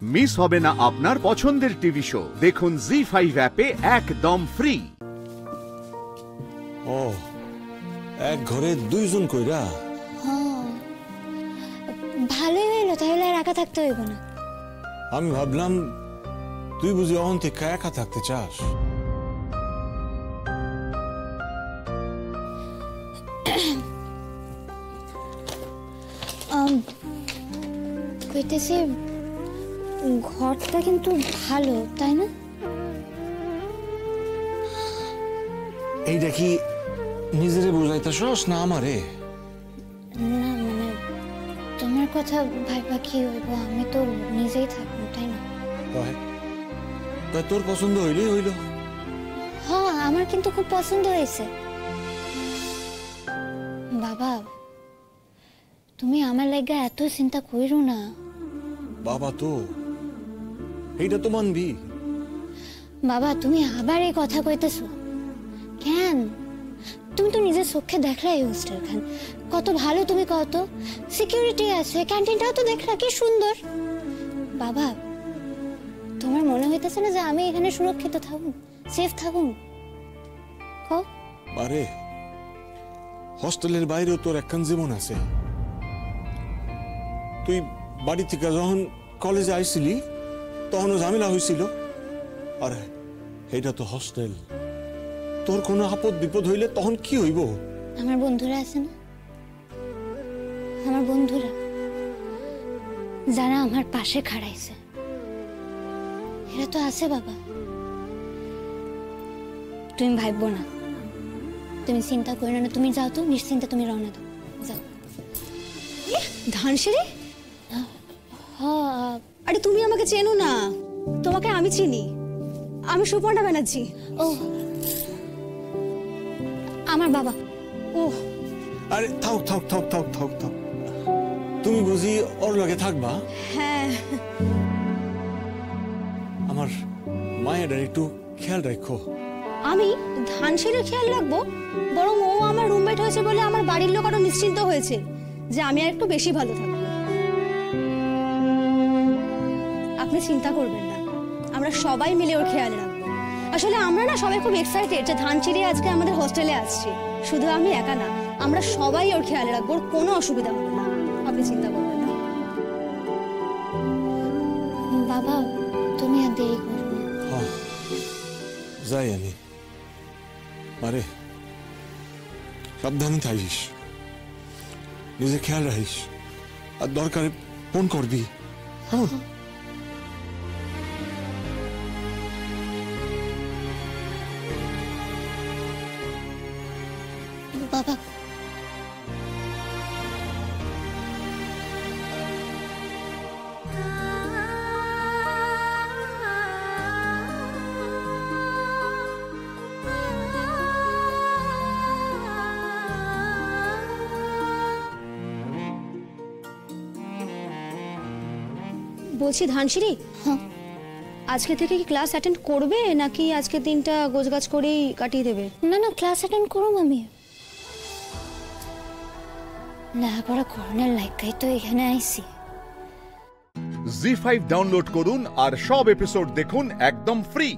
Miss হবে না আপনার পছন্দের টিভি শো। দেখুন জি5 অ্যাপে একদম ফ্রি। ও এক ঘরে দুইজন কইরা? ভালোই হইল, তাহলে আর একা থাকতে হইব না। আমি ভাবলাম তুই বুঝি অহন থেকে একা থাকতে চাস। কইতেছি ঘরটা কিন্তু ভালো, তাই না? এইটা কি নিজেরে বুঝাইতেছস না আমারে? না মানে তোমার কথা ভাইবা কি হইব, আমি তো নিজেই থাকবো, তাই না? তাই তোর পছন্দ হইলেই হইল। হ্যাঁ, আমার কিন্তু খুব পছন্দ হয়েছে। বাবা, তুমি আমার লাগা এত চিন্তা কইরো না। বাবা তো এইটা তো মানবি। বাবা, তুমি আবার এই কথা কইতেছো কেন? তুমি তো নিজের চোখে দেখলা এই হোস্টেল খান কত ভালো। তুমি কত সিকিউরিটি আছে, ক্যান্টিনটাও তো দেখলা কি সুন্দর। বাবা, তোমার মনে হইতেছে না যে আমি এখানে সুরক্ষিত থাকুন, সেফ থাকুন? আরে হোস্টেলের বাইরেও তোর একখান জীবন আছে। তুই বাড়ি থেকে যখন কলেজে আইছিলি তখনও ঝামেলা হয়েছিল। আরে এইটা তো হোস্টেল, তোর কোনো আপদ বিপদ হইলে তখন কি হইব? আমার বন্ধুরা আছে না, আমার বন্ধুরা যারা আমার পাশে খাড়াইছে, এরা তো আছে। বাবা, তুমি ভাববো না, তুমি চিন্তা করো না। তুমি যাও তো, নিশ্চিন্তে তুমি রওনা দাও, যাও। ধানসিঁড়ি? হ্যাঁ। আরে তুমি আমাকে চেনো না, তোমাকে আমি চিনি। আমি সুপর্ণা ব্যানার্জি। ও, আমার বাবা। ও আরে থাক থাক থাক থাক থাক থাক, তুমি বুঝি ওর লগে থাকবা? হ্যাঁ। আমার মায়ের একটু খেয়াল রাখো। আমি ধানসিঁড়ির খেয়াল রাখবো? বরং ও আমার রুমমেট হয়েছে বলে আমার বাড়ির লোক আরো নিশ্চিন্ত হয়েছে যে আমি আর একটু বেশি ভালো থাকবো। আপনি চিন্তা করবেন না, আমরা সবাই মিলে ওর খেয়াল রাখবো। আসলে আমরা না সবাই খুব এক্সাইটেড যে ধানসিঁড়ি আজকে আমাদের হোস্টেলে আসছে। শুধু আমি একা না, আমরা সবাই ওর খেয়াল রাখবো, ওর কোনো অসুবিধা হবে না, আপনি চিন্তা করবেন না। বাবা, তুমি আর দেরি করো না। হ্যাঁ যাই আমি। আরে সাবধানে থাকিস, নিজে খেয়াল রাখিস, আর দরকারে ফোন করবি। হ্যাঁ বাবা, বলছি ধানসিঁড়ি, হ্যাঁ, আজকে থেকে কি ক্লাস অ্যাটেন্ড করবে নাকি আজকে দিনটা গোছগাছ করেই কাটিয়ে দেবে? না না, ক্লাস অ্যাটেন্ড করুম আমি। লেখাপড়া করোনার লাইকাই তো এখানে আইছি। জি5 ডাউনলোড করুন আর সব এপিসোড দেখুন একদম ফ্রি।